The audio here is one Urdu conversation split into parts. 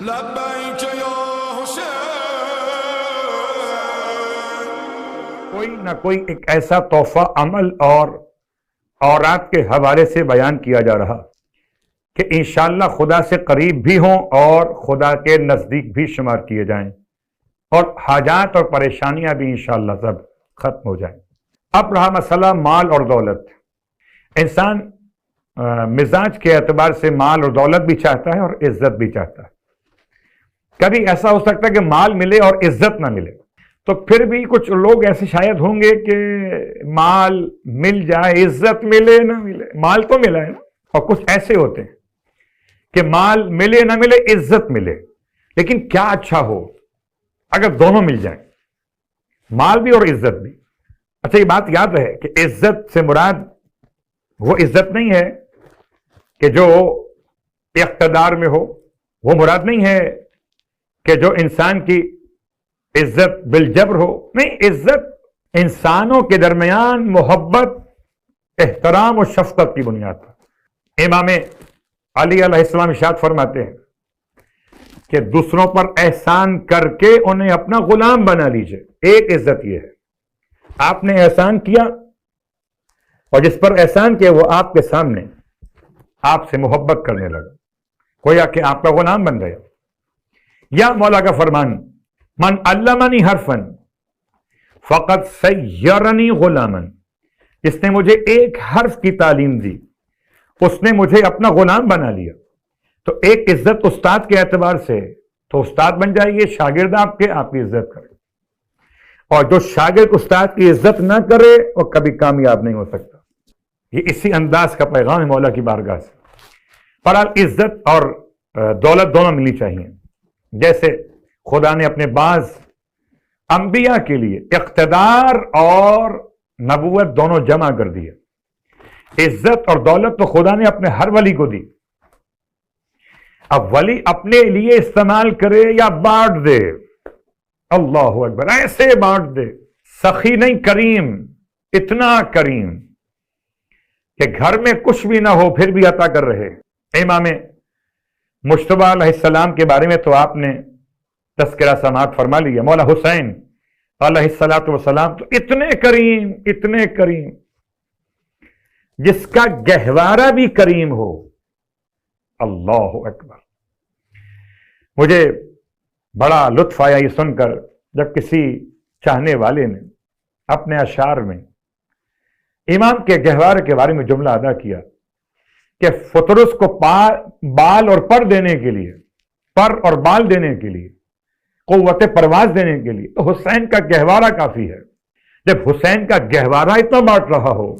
لبیک یا حسین. کوئی نہ کوئی ایک ایسا تحفہ عمل اور اورات کے حوالے سے بیان کیا جا رہا کہ انشاءاللہ خدا سے قریب بھی ہوں اور خدا کے نزدیک بھی شمار کیے جائیں اور حاجات اور پریشانیاں بھی انشاءاللہ سب ختم ہو جائیں. اب رہا مسئلہ مال اور دولت. انسان مزاج کے اعتبار سے مال اور دولت بھی چاہتا ہے اور عزت بھی چاہتا ہے. کبھی ایسا ہو سکتا ہے کہ مال ملے اور عزت نہ ملے، تو پھر بھی کچھ لوگ ایسے شاید ہوں گے کہ مال مل جائے عزت ملے نہ ملے. مال تو ملا ہے نا. اور کچھ ایسے ہوتے ہیں کہ مال ملے نہ ملے عزت ملے، لیکن کیا اچھا ہو اگر دونوں مل جائیں، مال بھی اور عزت بھی. اچھا یہ بات یاد رہے کہ عزت سے مراد وہ عزت نہیں ہے کہ جو اقتدار میں ہو، وہ مراد نہیں ہے کہ جو انسان کی عزت بالجبر ہو. نہیں، عزت انسانوں کے درمیان محبت، احترام اور شفقت کی بنیاد پر. امام علی علیہ السلام ارشاد فرماتے ہیں کہ دوسروں پر احسان کر کے انہیں اپنا غلام بنا لیجئے. ایک عزت یہ ہے آپ نے احسان کیا اور جس پر احسان کیا وہ آپ کے سامنے آپ سے محبت کرنے لگا، گویا کہ آپ کا غلام بن گیا. یا مولا کا فرمان، من علمنی حرفا فقد سیرنی غلاما، جس نے مجھے ایک حرف کی تعلیم دی اس نے مجھے اپنا غلام بنا لیا. تو ایک عزت استاد کے اعتبار سے تو استاد بن جائیے، شاگرد آپ کے آپ کی عزت کرے، اور جو شاگرد استاد کی عزت نہ کرے وہ کبھی کامیاب نہیں ہو سکتا. یہ اسی انداز کا پیغام ہے مولا کی بارگاہ سے. بہرحال عزت اور دولت دونوں ملنی چاہیے. جیسے خدا نے اپنے بعض انبیاء کے لیے اقتدار اور نبوت دونوں جمع کر دیے. عزت اور دولت تو خدا نے اپنے ہر ولی کو دی. اب ولی اپنے لیے استعمال کرے یا بانٹ دے، اللہ اکبر، ایسے بانٹ دے. سخی نہیں، کریم، اتنا کریم کہ گھر میں کچھ بھی نہ ہو پھر بھی عطا کر رہے. امام مجتبیٰ علیہ السلام کے بارے میں تو آپ نے تذکرہ سماعت فرما لیا. مولا حسین علیہ السلام تو اتنے کریم، اتنے کریم، جس کا گہوارہ بھی کریم ہو. اللہ اکبر. مجھے بڑا لطف آیا یہ سن کر جب کسی چاہنے والے نے اپنے اشعار میں امام کے گہوارے کے بارے میں جملہ ادا کیا کہ فطرس کو بال اور پر دینے کے لیے، پر اور بال دینے کے لیے، قوت پرواز دینے کے لیے تو حسین کا گہوارہ کافی ہے. جب حسین کا گہوارہ اتنا بانٹ رہا ہو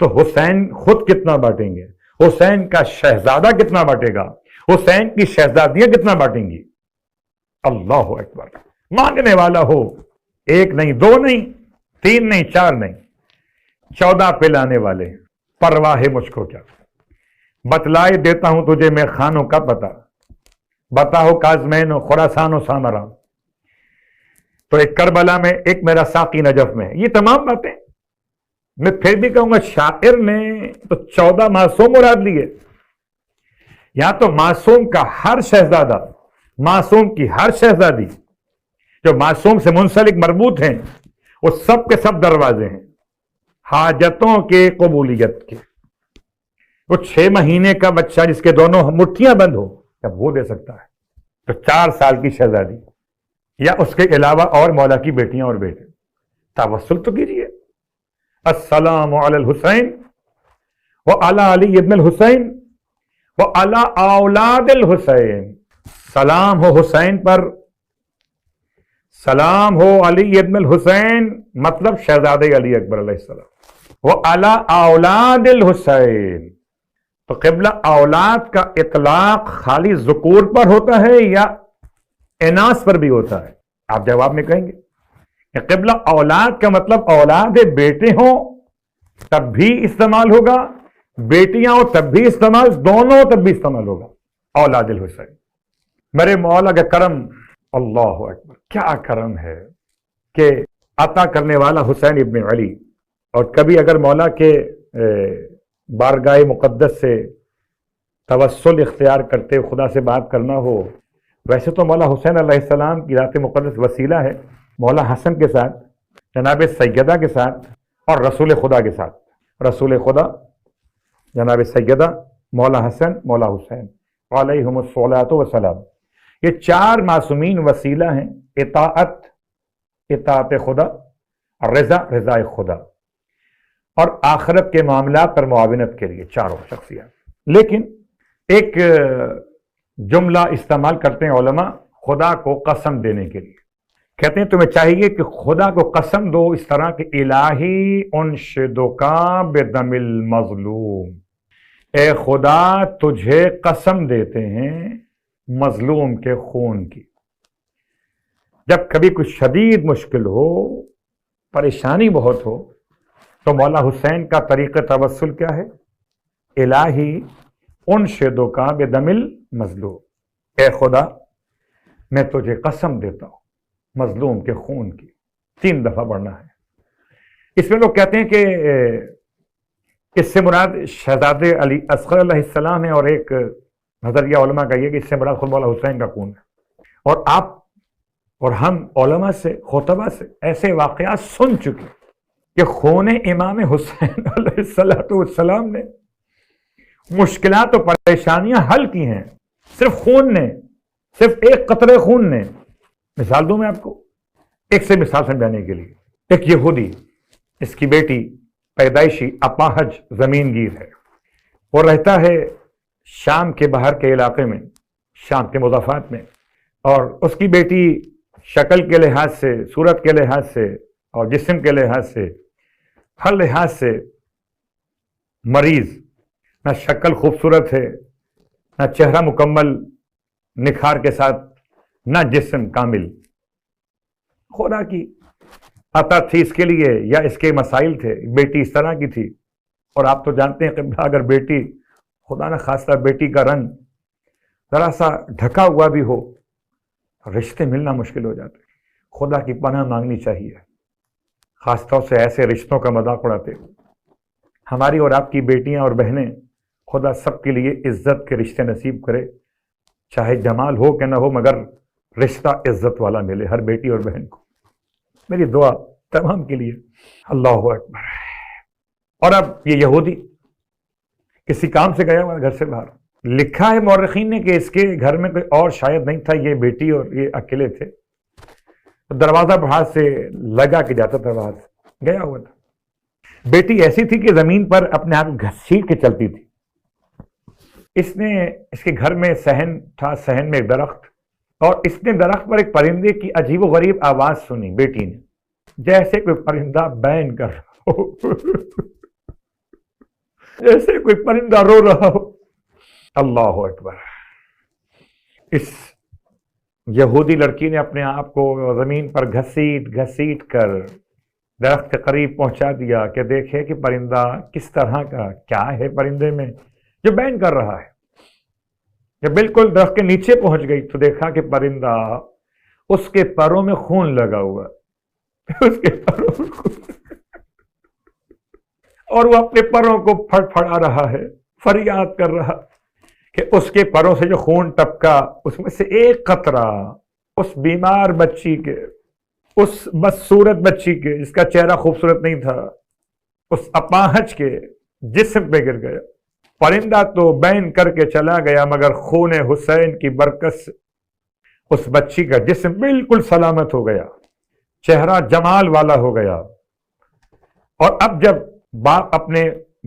تو حسین خود کتنا بانٹیں گے، حسین کا شہزادہ کتنا بانٹے گا، حسین کی شہزادیاں کتنا بانٹیں گی. اللہ اکبر. مانگنے والا ہو، ایک نہیں، دو نہیں، تین نہیں، چار نہیں، 14 پلانے والے. پرواہ ہے مجھ کو کیا، بتلائے دیتا ہوں تجھے میں خانوں کا پتہ، بتاؤ کازمین و خراسان و سامرا. تو ایک کربلا میں، ایک میرا ساقی نجف میں. یہ تمام باتیں میں پھر بھی کہوں گا شاعر نے تو 14 معصوم مراد لیے. یہاں تو معصوم کا ہر شہزادہ، معصوم کی ہر شہزادی جو معصوم سے منسلک مربوط ہیں وہ سب کے سب دروازے ہیں حاجتوں کے قبولیت کے. وہ 6 مہینے کا بچہ جس کے دونوں مٹھیاں بند ہو جب وہ دے سکتا ہے، تو 4 سال کی شہزادی یا اس کے علاوہ اور مولا کی بیٹیاں اور بیٹے. توسل تو کیجیے. السلام علی الحسین وعلی علی ابن الحسین وعلی اولاد الحسین. سلام ہو حسین پر، سلام ہو علی ابن الحسین، مطلب شہزادے علی اکبر علیہ السلام، وعلی اولاد الحسین. تو قبلہ اولاد کا اطلاق خالی ذکور پر ہوتا ہے یا اناث پر بھی ہوتا ہے؟ آپ جواب میں کہیں گے کہ قبلہ اولاد کا مطلب اولاد بیٹے ہوں تب بھی استعمال ہوگا، بیٹیاں ہوں تب بھی استعمال، دونوں تب بھی استعمال ہوگا. اولاد الحسین. میرے مولا کا کرم، اللہ اکبر، کیا کرم ہے کہ عطا کرنے والا حسین ابن علی. اور کبھی اگر مولا کے بارگاہ مقدس سے توسل اختیار کرتے خدا سے بات کرنا ہو، ویسے تو مولا حسین علیہ السلام کی ذات مقدس وسیلہ ہے، مولا حسن کے ساتھ، جناب سیدہ کے ساتھ اور رسول خدا کے ساتھ، رسول خدا جناب سیدہ، مولا حسن، مولا حسین علیہم الصلاۃ والسلام، یہ چار معصومین وسیلہ ہیں اطاعت خدا، رضا خدا اور آخرت کے معاملات پر معاونت کے لیے، چاروں شخصیات۔ لیکن ایک جملہ استعمال کرتے ہیں علماء خدا کو قسم دینے کے لیے، کہتے ہیں تمہیں چاہیے کہ خدا کو قسم دو اس طرح کہ الہی انشدک بدم المظلوم، اے خدا تجھے قسم دیتے ہیں مظلوم کے خون کی۔ جب کبھی کچھ شدید مشکل ہو، پریشانی بہت ہو، تو مولا حسین کا طریقہ توسل کیا ہے؟ الہی انشدک بدم المظلوم، اے خدا میں تجھے قسم دیتا ہوں مظلوم کے خون کی، 3 دفعہ پڑھنا ہے۔ اس میں لوگ کہتے ہیں کہ اس سے مراد شہزادے علی اصغر علیہ السلام ہے، اور ایک نظریہ علماء کا یہ کہ اس سے مراد خود مولا حسین کا خون ہے۔ اور آپ اور ہم علماء سے، خطبہ سے ایسے واقعات سن چکے کہ خون امام حسین علیہ السلام نے مشکلات و پریشانیاں حل کی ہیں، صرف خون نے، صرف ایک قطرے خون نے۔ مثال دوں میں آپ کو، ایک سے مثال سمجھانے کے لیے، ایک یہودی، اس کی بیٹی پیدائشی اپاہج زمین گیر ہے، وہ رہتا ہے شام کے باہر کے علاقے میں، شام کے مضافات میں، اور اس کی بیٹی شکل کے لحاظ سے، صورت کے لحاظ سے اور جسم کے لحاظ سے، ہر لحاظ سے مریض، نہ شکل خوبصورت ہے، نہ چہرہ مکمل نکھار کے ساتھ، نہ جسم کامل۔ خدا کی عطا تھی اس کے لیے یا اس کے مسائل تھے، بیٹی اس طرح کی تھی۔ اور آپ تو جانتے ہیں کہ اگر بیٹی، خدا نہ خواستہ بیٹی کا رنگ ذرا سا ڈھکا ہوا بھی ہو، رشتے ملنا مشکل ہو جاتے۔ خدا کی پناہ مانگنی چاہیے، خاص طور سے ایسے رشتوں کا مذاق اڑاتے ہوئے۔ ہماری اور آپ کی بیٹیاں اور بہنیں، خدا سب کے لیے عزت کے رشتے نصیب کرے، چاہے جمال ہو کہ نہ ہو، مگر رشتہ عزت والا ملے ہر بیٹی اور بہن کو۔ میری دعا تمام کے لیے۔ اللہ اکبر۔ اور اب یہ یہودی کسی کام سے گیا ہوا گھر سے باہر، لکھا ہے مورخین نے کہ اس کے گھر میں کوئی اور شاید نہیں تھا، یہ بیٹی اور یہ اکیلے تھے، دروازہ باہر سے لگا کے جاتا تھا، باہر سے گیا ہوا تھا۔ بیٹی ایسی تھی کہ زمین پر اپنے آپ گھسیٹ کے چلتی تھی۔ اس کے گھر میں صحن تھا، صحن میں ایک درخت، اور اس نے درخت پر ایک پرندے کی عجیب و غریب آواز سنی بیٹی نے، جیسے کوئی پرندہ بین کر رہا ہو، جیسے کوئی پرندہ رو رہا ہو۔ اللہ اکبر۔ اس یہودی لڑکی نے اپنے آپ کو زمین پر گھسیٹ کر درخت کے قریب پہنچا دیا کہ دیکھے کہ پرندہ کس طرح کا، کیا ہے پرندے میں جو بین کر رہا ہے۔ جب بالکل درخت کے نیچے پہنچ گئی تو دیکھا کہ پرندہ، اس کے پروں میں خون لگا ہوا، اس کے پروں میں خون، اور وہ اپنے پروں کو پھڑا رہا ہے، فریاد کر رہا کہ اس کے پروں سے جو خون ٹپکا، اس میں سے ایک قطرہ اس بیمار بچی کے، اس بدصورت بچی کے جس کا چہرہ خوبصورت نہیں تھا، اس اپاہج کے جسم پہ گر گیا۔ پرندہ تو بین کر کے چلا گیا، مگر خون حسین کی برکت سے اس بچی کا جسم بالکل سلامت ہو گیا، چہرہ جمال والا ہو گیا۔ اور اب جب باپ اپنے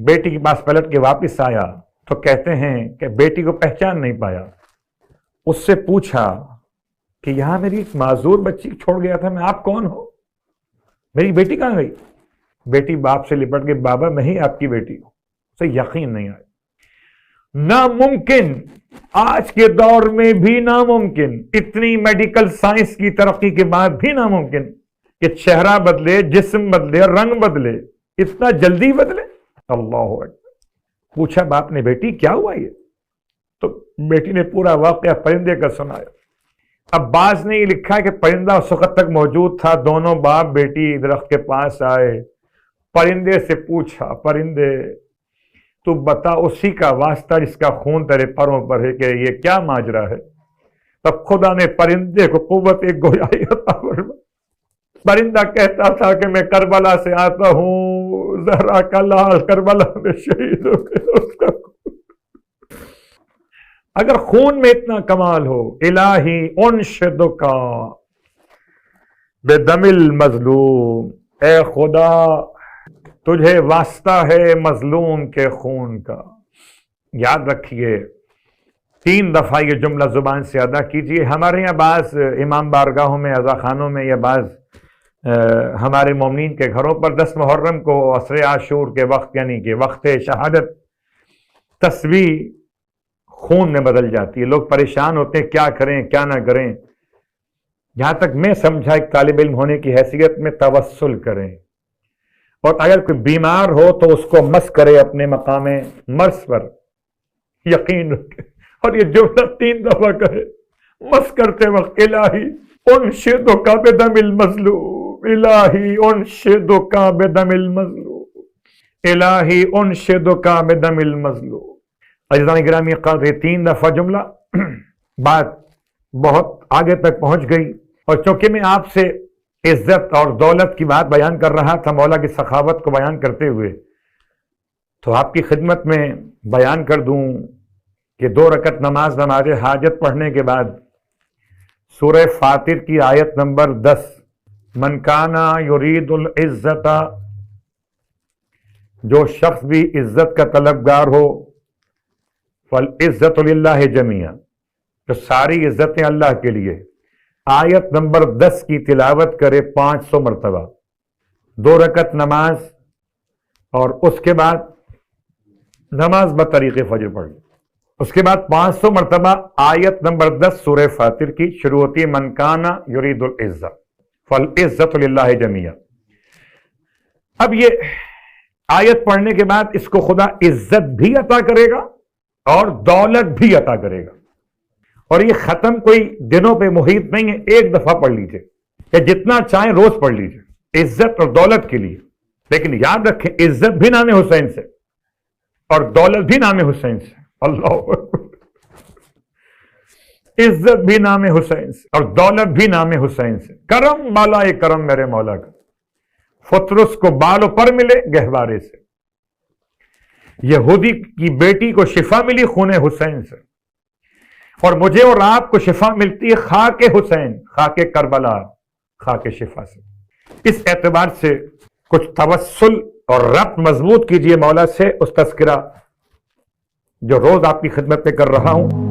بیٹی کے پاس پلٹ کے واپس آیا تو کہتے ہیں کہ بیٹی کو پہچان نہیں پایا۔ اس سے پوچھا کہ یہاں میری ایک معذور بچی چھوڑ گیا تھا، میں آپ کون ہو؟ میری بیٹی کہاں گئی؟ بیٹی باپ سے لپٹ کے، بابا میں ہی آپ کی بیٹی ہوں۔ اسے یقین نہیں آیا۔ ناممکن، آج کے دور میں بھی ناممکن، اتنی میڈیکل سائنس کی ترقی کے بعد بھی ناممکن کہ چہرہ بدلے، جسم بدلے، رنگ بدلے، اتنا جلدی بدلے۔ اللہ اکبر۔ پوچھا باپ نے، بیٹی کیا ہوا یہ؟ تو بیٹی نے پورا واقعہ پرندے کا سنایا۔ اب بعض نے یہ لکھا ہے کہ پرندہ اس وقت تک موجود تھا، دونوں باپ بیٹی درخت کے پاس آئے، پرندے سے پوچھا، پرندے تو بتا اسی کا واسطہ جس کا خون تیرے پروں پر ہے کہ یہ کیا ماجرا ہے. تب خدا نے پرندے کو قوت گویائی عطا فرمائی. پرندہ کہتا تھا کہ میں کربلا سے آتا ہوں، زہرا کا لال کربلا میں شہید ہو گیا. اگر خون میں اتنا کمال ہو، الہی انشدک بدم المظلوم، اے خدا تجھے واسطہ ہے مظلوم کے خون کا. یاد رکھیے 3 دفعہ یہ جملہ زبان سے ادا کیجئے. ہمارے یہاں بعض امام بارگاہوں میں، عزا خانوں میں، یا بعض ہمارے مومنین کے گھروں پر 10 محرم کو عصر عاشور کے وقت، یعنی کہ وقت شہادت، تسبیح خون میں بدل جاتی ہے. لوگ پریشان ہوتے ہیں کیا کریں کیا نہ کریں. جہاں تک میں سمجھا ایک طالب علم ہونے کی حیثیت میں توسل کریں، اور اگر کوئی بیمار ہو تو اس کو مس کرے اپنے مقام مرض پر، یقین رکھے. اور یہ جملہ 3 دفعہ کہے مس کرتے وقت، الہی انشدک بدم المظلوم، الہی انشدک بدم المظلوم، الہی انشدک بدم المظلوم. عزیزان گرامی قدر 3 دفعہ جملہ بات بہت آگے تک پہنچ گئی. اور چونکہ میں آپ سے عزت اور دولت کی بات بیان کر رہا تھا مولا کی سخاوت کو بیان کرتے ہوئے، تو آپ کی خدمت میں بیان کر دوں کہ 2 رکعت نماز حاجت پڑھنے کے بعد سورہ فاطر کی آیت نمبر 10، من کانا یرید العزت، جو شخص بھی عزت کا طلبگار ہو، فالعزت للہ جمیعا، تو ساری عزتیں اللہ کے لیے. آیت نمبر 10 کی تلاوت کرے 500 مرتبہ، 2 رکعت نماز، اور اس کے بعد نماز بطریق فجر پڑھ. اس کے بعد 500 مرتبہ آیت نمبر 10 سورہ فاطر کی شروع ہوتی ہے، من کانا یرید العزت فالعزت للہ جمیعا. اب یہ آیت پڑھنے کے بعد اس کو خدا عزت بھی عطا کرے گا اور دولت بھی عطا کرے گا. اور یہ ختم کوئی دنوں پہ محیط نہیں ہے، ایک دفعہ پڑھ لیجئے یا جتنا چاہیں روز پڑھ لیجئے عزت اور دولت کے لیے. لیکن یاد رکھیں عزت بھی نام حسین سے اور دولت بھی نام حسین سے. اللہ اکبر. عزت بھی نام حسین سے اور دولت بھی نام حسین سے. کرم مالا کرم میرے مولا کا، فطرس کو بال و پر ملے گہوارے سے. یہودی کی بیٹی کو شفا ملی خون حسین سے، اور مجھے اور آپ کو شفا ملتی ہے خاک حسین، خاک کربلا، خاک شفا سے. اس اعتبار سے کچھ توسل اور ربط مضبوط کیجئے مولا سے. اس تذکرہ جو روز آپ کی خدمت میں کر رہا ہوں